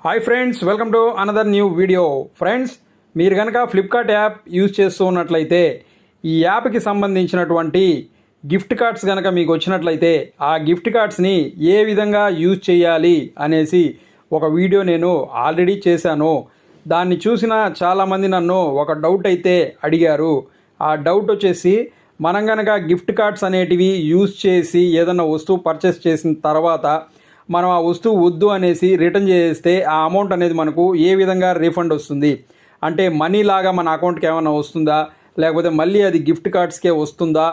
Hi friends, welcome to another new video. Friends, మీరు కనుక Flipkart app use చేస్తూ ఉన్నట్లయితే ఈ యాప్కి సంబంధించినటువంటి గిఫ్ట్ కార్డ్స్ కనుక మీకు వచ్చినట్లయితే ఆ గిఫ్ట్ కార్డ్స్ని ఏ విధంగా యూజ్ చేయాలి అనేసి ఒక వీడియో నేను ఆల్రెడీ చేశాను. దాన్ని చూసిన చాలామంది నన్ను ఒక డౌట్ అయితే అడిగారు. ఆ డౌట్ వచ్చేసి, మనం కనుక గిఫ్ట్ కార్డ్స్ అనేటివి యూజ్ చేసి ఏదైనా వస్తువు పర్చేస్ చేసిన తర్వాత మనం ఆ వస్తువు వద్దు అనేసి రిటర్న్ చేస్తే ఆ అమౌంట్ అనేది మనకు ఏ విధంగా రీఫండ్ వస్తుంది, అంటే మనీ లాగా మన అకౌంట్కి ఏమైనా వస్తుందా, లేకపోతే మళ్ళీ అది గిఫ్ట్ కార్డ్స్కే వస్తుందా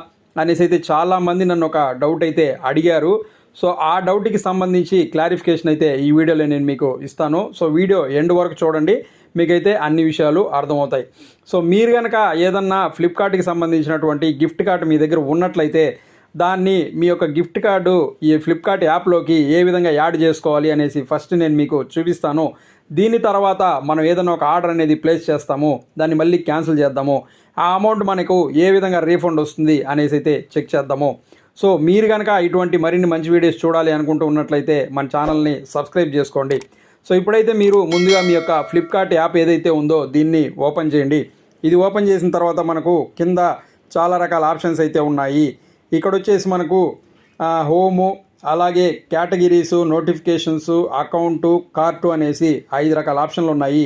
అనేసి అయితే చాలామంది నన్ను ఒక డౌట్ అయితే అడిగారు. సో ఆ డౌట్కి సంబంధించి క్లారిఫికేషన్ అయితే ఈ వీడియోలో నేను మీకు ఇస్తాను. సో వీడియో ఎండ్ వరకు చూడండి, మీకైతే అన్ని విషయాలు అర్థమవుతాయి. సో మీరు కనుక ఏదన్నా ఫ్లిప్కార్ట్కి సంబంధించినటువంటి గిఫ్ట్ కార్డు మీ దగ్గర ఉన్నట్లయితే దాన్ని మీ యొక్క గిఫ్ట్ కార్డు ఈ ఫ్లిప్కార్ట్ యాప్లోకి ఏ విధంగా యాడ్ చేసుకోవాలి అనేసి ఫస్ట్ నేను మీకు చూపిస్తాను. దీని తర్వాత మనం ఏదైనా ఒక ఆర్డర్ అనేది ప్లేస్ చేస్తాము, దాన్ని మళ్ళీ క్యాన్సిల్ చేద్దాము, ఆ అమౌంట్ మనకు ఏ విధంగా రీఫండ్ వస్తుంది అనేసి అయితే చెక్ చేద్దాము. సో మీరు కనుక ఇటువంటి మరిన్ని మంచి వీడియోస్ చూడాలి అనుకుంటూ ఉన్నట్లయితే మన ఛానల్ని సబ్స్క్రైబ్ చేసుకోండి. సో ఇప్పుడైతే మీరు ముందుగా మీ యొక్క ఫ్లిప్కార్ట్ యాప్ ఏదైతే ఉందో దీన్ని ఓపెన్ చేయండి. ఇది ఓపెన్ చేసిన తర్వాత మనకు కింద చాలా రకాల ఆప్షన్స్ అయితే ఉన్నాయి. ఇక్కడ వచ్చేసి మనకు హోము, అలాగే కేటగిరీసు, నోటిఫికేషన్స్, అకౌంటు, కార్టు అనేసి 5 రకాల ఆప్షన్లు ఉన్నాయి.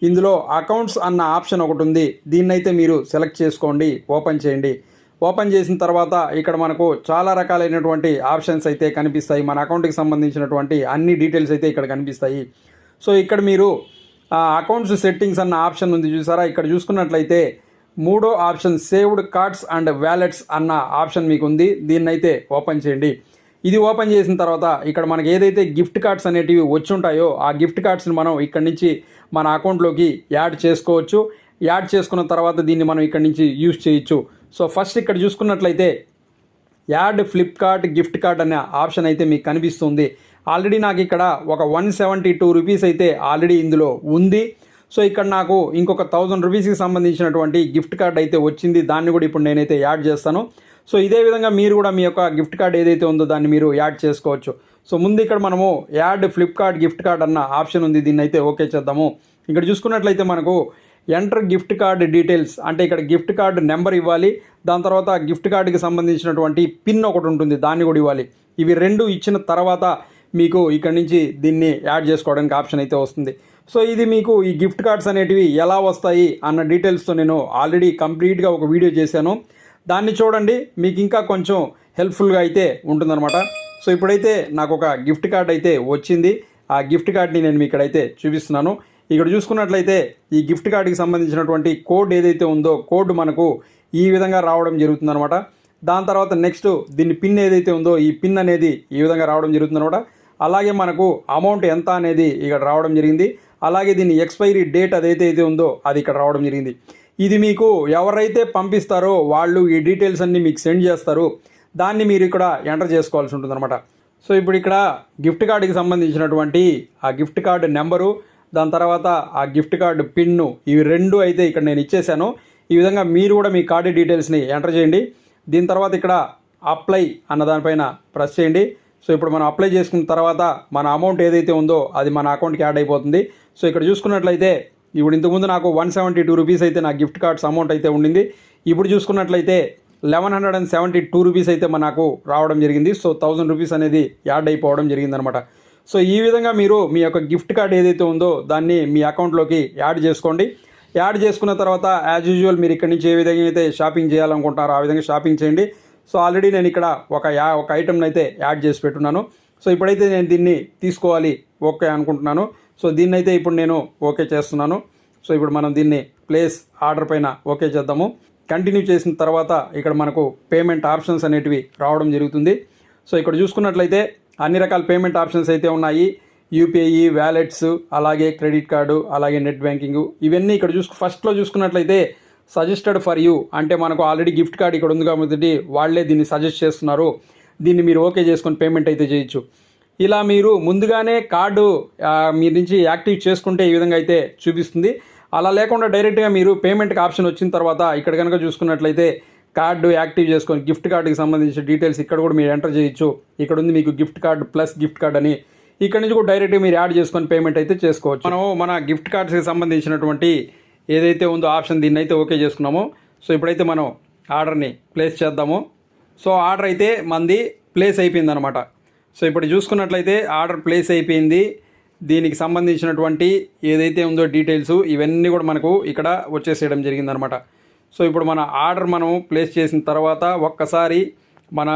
ఇందులో అకౌంట్స్ అన్న ఆప్షన్ ఒకటి ఉంది. దీన్నైతే మీరు సెలెక్ట్ చేసుకోండి, ఓపెన్ చేయండి. ఓపెన్ చేసిన తర్వాత ఇక్కడ మనకు చాలా రకాలైనటువంటి ఆప్షన్స్ అయితే కనిపిస్తాయి. మన అకౌంట్కి సంబంధించినటువంటి అన్ని డీటెయిల్స్ అయితే ఇక్కడ కనిపిస్తాయి. సో ఇక్కడ మీరు అకౌంట్స్ సెట్టింగ్స్ అన్న ఆప్షన్ ఉంది చూసారా, ఇక్కడ చూసుకున్నట్లయితే మూడో option saved cards and wallets అన్న ఆప్షన్ మీకు ఉంది. దీన్నైతే ఓపెన్ చేయండి. ఇది ఓపెన్ చేసిన తర్వాత ఇక్కడ మనకి ఏదైతే గిఫ్ట్ కార్డ్స్ అనేటివి వచ్చి ఉంటాయో ఆ గిఫ్ట్ కార్డ్స్ని మనం ఇక్కడి నుంచి మన అకౌంట్లోకి యాడ్ చేసుకోవచ్చు. యాడ్ చేసుకున్న తర్వాత దీన్ని మనం ఇక్కడి నుంచి యూజ్ చేయొచ్చు. సో ఫస్ట్ ఇక్కడ చూసుకున్నట్లయితే యాడ్ ఫ్లిప్కార్ట్ గిఫ్ట్ కార్డ్ అనే ఆప్షన్ అయితే మీకు కనిపిస్తుంది. ఆల్రెడీ నాకు ఇక్కడ ఒక 172 రూపీస్ అయితే ఆల్రెడీ ఇందులో ఉంది. సో ఇక్కడ నాకు ఇంకొక 1000 రూపీస్కి సంబంధించినటువంటి గిఫ్ట్ కార్డ్ అయితే వచ్చింది. దాన్ని కూడా ఇప్పుడు నేనైతే యాడ్ చేస్తాను. సో ఇదే విధంగా మీరు కూడా మీ యొక్క గిఫ్ట్ కార్డ్ ఏదైతే ఉందో దాన్ని మీరు యాడ్ చేసుకోవచ్చు. సో ముందు ఇక్కడ మనము యాడ్ ఫ్లిప్కార్ట్ గిఫ్ట్ కార్డ్ అన్న ఆప్షన్ ఉంది, దీన్ని అయితే ఓకే చేద్దాము. ఇక్కడ చూసుకున్నట్లయితే మనకు ఎంటర్ గిఫ్ట్ కార్డ్ డీటెయిల్స్ అంటే ఇక్కడ గిఫ్ట్ కార్డ్ నెంబర్ ఇవ్వాలి. దాని తర్వాత గిఫ్ట్ కార్డుకి సంబంధించినటువంటి పిన్ ఒకటి ఉంటుంది, దాన్ని కూడా ఇవ్వాలి. ఇవి రెండు ఇచ్చిన తర్వాత మీకు ఇక్కడ నుంచి దీన్ని యాడ్ చేసుకోవడానికి ఆప్షన్ అయితే వస్తుంది. సో ఇది మీకు ఈ గిఫ్ట్ కార్డ్స్ అనేటివి ఎలా వస్తాయి అన్న డీటెయిల్స్తో నేను ఆల్రెడీ కంప్లీట్గా ఒక వీడియో చేశాను. దాన్ని చూడండి, మీకు ఇంకా కొంచెం హెల్ప్ఫుల్గా అయితే ఉంటుందన్నమాట. సో ఇప్పుడైతే నాకు ఒక గిఫ్ట్ కార్డ్ అయితే వచ్చింది. ఆ గిఫ్ట్ కార్డ్ని నేను మీకు ఇక్కడైతే చూపిస్తున్నాను. ఇక్కడ చూసుకున్నట్లయితే ఈ గిఫ్ట్ కార్డ్కి సంబంధించినటువంటి కోడ్ ఏదైతే ఉందో కోడ్ మనకు ఈ విధంగా రావడం జరుగుతుందన్నమాట. దాని తర్వాత నెక్స్ట్ దీని పిన్ ఏదైతే ఉందో ఈ పిన్ అనేది ఈ విధంగా రావడం జరుగుతుందన్నమాట. అలాగే మనకు అమౌంట్ ఎంత అనేది ఇక్కడ రావడం జరిగింది. అలాగే దీని ఎక్స్పైరీ డేట్ అదైతే ఉందో అది ఇక్కడ రావడం జరిగింది. ఇది మీకు ఎవరైతే పంపిస్తారో వాళ్ళు ఈ డీటెయిల్స్ అన్నీ మీకు సెండ్ చేస్తారు. దాన్ని మీరు ఇక్కడ ఎంటర్ చేసుకోవాల్సి ఉంటుందన్నమాట. సో ఇప్పుడు ఇక్కడ గిఫ్ట్ కార్డుకి సంబంధించినటువంటి ఆ గిఫ్ట్ కార్డు నెంబరు, దాని తర్వాత ఆ గిఫ్ట్ కార్డు పిన్ను, ఇవి రెండు అయితే ఇక్కడ నేను ఇచ్చేసాను. ఈ విధంగా మీరు కూడా మీ కార్డు డీటెయిల్స్ని ఎంటర్ చేయండి. దీని తర్వాత ఇక్కడ అప్లై అన్న దానిపైన ప్రెస్ చేయండి. సో ఇప్పుడు మనం అప్లై చేసుకున్న తర్వాత మన అమౌంట్ ఏదైతే ఉందో అది మన అకౌంట్కి యాడ్ అయిపోతుంది. సో ఇక్కడ చూసుకున్నట్లయితే ఇప్పుడు ఇంతకుముందు నాకు 172 రూపీస్ అయితే నా గిఫ్ట్ కార్డ్స్ అమౌంట్ అయితే ఉండింది. ఇప్పుడు చూసుకున్నట్లయితే 1172 రూపీస్ అయితే మనకు రావడం జరిగింది. సో 1000 రూపీస్ అనేది యాడ్ అయిపోవడం జరిగిందనమాట. సో ఈ విధంగా మీరు మీ యొక్క గిఫ్ట్ కార్డ్ ఏదైతే ఉందో దాన్ని మీ అకౌంట్లోకి యాడ్ చేసుకోండి. యాడ్ చేసుకున్న తర్వాత యాజ్ యూజువల్ మీరు ఇక్కడ నుంచి ఏ విధంగా అయితే షాపింగ్ చేయాలనుకుంటారో ఆ విధంగా షాపింగ్ చేయండి. సో ఆల్రెడీ నేను ఇక్కడ ఒక ఐటమ్ని అయితే యాడ్ చేసి పెట్టున్నాను. సో ఇప్పుడైతే నేను దీన్ని తీసుకోవాలి ఓకే అనుకుంటున్నాను. సో దీన్ని అయితే ఇప్పుడు నేను ఓకే చేస్తున్నాను. సో ఇప్పుడు మనం దీన్ని ప్లేస్ ఆర్డర్ పైన ఓకే చేద్దాము. కంటిన్యూ చేసిన తర్వాత ఇక్కడ మనకు పేమెంట్ ఆప్షన్స్ అనేటివి రావడం జరుగుతుంది. సో ఇక్కడ చూసుకున్నట్లయితే అన్ని రకాల పేమెంట్ ఆప్షన్స్ అయితే ఉన్నాయి. యూపీఐ, వ్యాలెట్స్, అలాగే క్రెడిట్ కార్డు, అలాగే నెట్ బ్యాంకింగ్, ఇవన్నీ ఇక్కడ ఫస్ట్లో చూసుకున్నట్లయితే సజెస్టెడ్ ఫర్ యూ అంటే మనకు ఆల్రెడీ గిఫ్ట్ కార్డ్ ఇక్కడ ఉంది కాబట్టి వాళ్ళే దీన్ని సజెస్ట్ చేస్తున్నారు. దీన్ని మీరు ఓకే చేసుకొని పేమెంట్ అయితే చేయొచ్చు. ఇలా మీరు ముందుగానే కార్డు మీ నుంచి యాక్టివ్ చేసుకుంటే ఈ విధంగా అయితే చూపిస్తుంది. అలా లేకుండా డైరెక్ట్గా మీరు పేమెంట్కి ఆప్షన్ వచ్చిన తర్వాత ఇక్కడ కనుక చూసుకున్నట్లయితే కార్డు యాక్టివ్ చేసుకొని గిఫ్ట్ కార్డుకి సంబంధించిన డీటెయిల్స్ ఇక్కడ కూడా మీరు ఎంటర్ చేయొచ్చు. ఇక్కడ ఉంది మీకు gift card plus gift card అని. ఇక్కడ నుంచి కూడా డైరెక్ట్గా మీరు యాడ్ చేసుకొని పేమెంట్ అయితే చేసుకోవచ్చు. మనం మన గిఫ్ట్ కార్డ్స్కి సంబంధించినటువంటి ఏదైతే ఉందో ఆప్షన్ దీన్ని అయితే ఓకే చేసుకున్నాము. సో ఇప్పుడైతే మనం ఆర్డర్ని ప్లేస్ చేద్దాము. సో ఆర్డర్ అయితే మంది ప్లేస్ అయిపోయింది అనమాట. సో ఇప్పుడు చూసుకున్నట్లయితే ఆర్డర్ ప్లేస్ అయిపోయింది. దీనికి సంబంధించినటువంటి ఏదైతే ఉందో డీటెయిల్స్ ఇవన్నీ కూడా మనకు ఇక్కడ వచ్చేసేయడం జరిగిందనమాట. సో ఇప్పుడు మన ఆర్డర్ మనం ప్లేస్ చేసిన తర్వాత ఒక్కసారి మన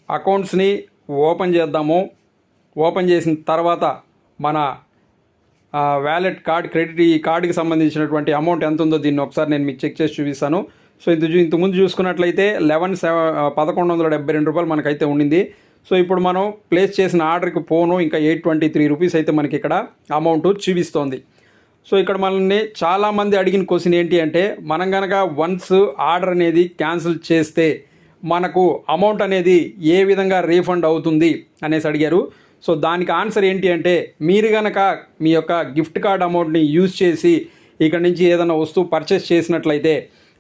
అకౌంట్స్ని ఓపెన్ చేద్దాము. ఓపెన్ చేసిన తర్వాత మన వ్యాలెట్ కార్డ్ క్రెడిట్ ఈ కార్డుకి సంబంధించినటువంటి అమౌంట్ ఎంత ఉందో దీన్ని ఒకసారి నేను మీకు చెక్ చేసి చూపిస్తాను. సో ఇంతకుముందు చూసుకున్నట్లయితే 1172 రూపాయలు మనకైతే ఉండింది. సో ఇప్పుడు మనం ప్లేస్ చేసిన ఆర్డర్కి పోను ఇంకా 823 రూపీస్ అయితే మనకి ఇక్కడ అమౌంట్ చూపిస్తోంది. సో ఇక్కడ మనల్ని చాలామంది అడిగిన క్వశ్చన్ ఏంటి అంటే, మనం కనుక వన్స్ ఆర్డర్ అనేది క్యాన్సిల్ చేస్తే మనకు అమౌంట్ అనేది ఏ విధంగా రీఫండ్ అవుతుంది అనేసి అడిగారు. సో దానికి ఆన్సర్ ఏంటి అంటే, మీరు కనుక మీ యొక్క గిఫ్ట్ కార్డ్ అమౌంట్ని యూజ్ చేసి ఇక్కడ నుంచి ఏదైనా వస్తువు పర్చేస్ చేసినట్లయితే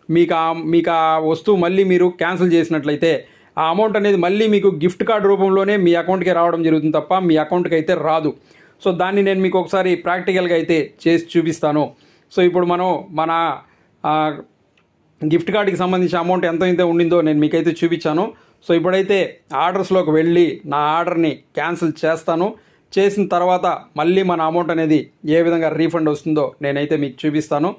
మీకు ఆ వస్తువు మళ్ళీ మీరు క్యాన్సిల్ చేసినట్లయితే ఆ అమౌంట్ అనేది మళ్ళీ మీకు గిఫ్ట్ కార్డ్ రూపంలోనే మీ అకౌంట్కి రావడం జరుగుతుంది తప్ప మీ అకౌంట్కి అయితే రాదు. సో దాన్ని నేను మీకు ఒకసారి ప్రాక్టికల్గా అయితే చేసి చూపిస్తాను. సో ఇప్పుడు మనం మన గిఫ్ట్ కార్డ్కి సంబంధించిన అమౌంట్ ఎంత ఉండిందో నేను మీకైతే చూపించాను. సో ఇప్పుడైతే ఆర్డర్స్లోకి వెళ్ళి నా ఆర్డర్ని క్యాన్సిల్ చేస్తాను. చేసిన తర్వాత మళ్ళీ మన అమౌంట్ అనేది ఏ విధంగా రీఫండ్ వస్తుందో నేనైతే మీకు చూపిస్తాను.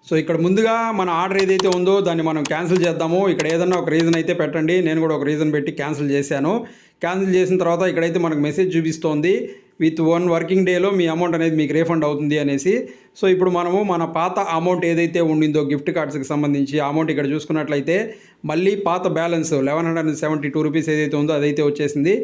సో ఇక్కడ ముందుగా మన ఆర్డర్ ఏదైతే ఉందో దాన్ని మనం క్యాన్సిల్ చేద్దాము. ఇక్కడ ఏదన్నా ఒక రీజన్ అయితే పెట్టండి. నేను కూడా ఒక రీజన్ పెట్టి క్యాన్సిల్ చేశాను. క్యాన్సిల్ చేసిన తర్వాత ఇక్కడైతే మనకు మెసేజ్ చూపిస్తోంది, విత్ 1 వర్కింగ్ డేలో మీ అమౌంట్ అనేది మీకు రీఫండ్ అవుతుంది అనేసి. సో ఇప్పుడు మనము మన పాత అమౌంట్ ఏదైతే ఉండిందో గిఫ్ట్ కార్డ్స్కి సంబంధించి అమౌంట్ ఇక్కడ చూసుకున్నట్లయితే మళ్ళీ పాత బ్యాలెన్స్ 1172 రూపీస్ ఏదైతే ఉందో అదైతే వచ్చేసింది.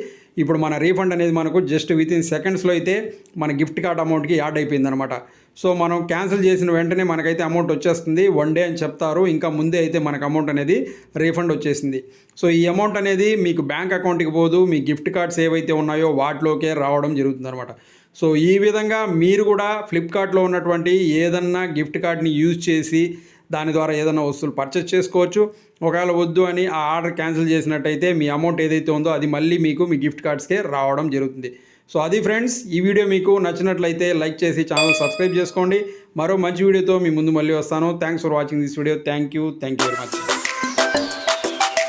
ఇప్పుడు మన రీఫండ్ అనేది మనకు జస్ట్ వితిన్ సెకండ్స్లో అయితే మన గిఫ్ట్ కార్డ్ అమౌంట్కి యాడ్ అయిపోయింది అనమాట. సో మనం క్యాన్సిల్ చేసిన వెంటనే మనకైతే అమౌంట్ వచ్చేస్తుంది. 1 డే అని చెప్తారు, ఇంకా ముందే అయితే మనకు అమౌంట్ అనేది రీఫండ్ వచ్చేసింది. సో ఈ అమౌంట్ అనేది మీకు బ్యాంక్ అకౌంట్కి పోదు, మీ గిఫ్ట్ కార్డ్స్ ఏవైతే ఉన్నాయో వాటిలోకే రావడం జరుగుతుంది అనమాట. సో ఈ విధంగా మీరు కూడా ఫ్లిప్కార్ట్లో ఉన్నటువంటి ఏదన్నా గిఫ్ట్ కార్డ్ని యూజ్ చేసి దాని ద్వారా ఏదైనా వస్తువులు పర్చేస్ చేసుకోవచ్చు. ఒకవేళ వద్దు అని ఆ ఆర్డర్ క్యాన్సిల్ చేసినట్టయితే మీ అమౌంట్ ఏదైతే ఉందో అది మళ్ళీ మీకు మీ గిఫ్ట్ కార్డ్స్కే రావడం జరుగుతుంది. సో అది ఫ్రెండ్స్, ఈ వీడియో మీకు నచ్చినట్లయితే లైక్ చేసి ఛానల్ సబ్స్క్రైబ్ చేసుకోండి. మరో మంచి వీడియోతో మీ ముందు మళ్ళీ వస్తాను. Thanks for watching this video. Thank you very much.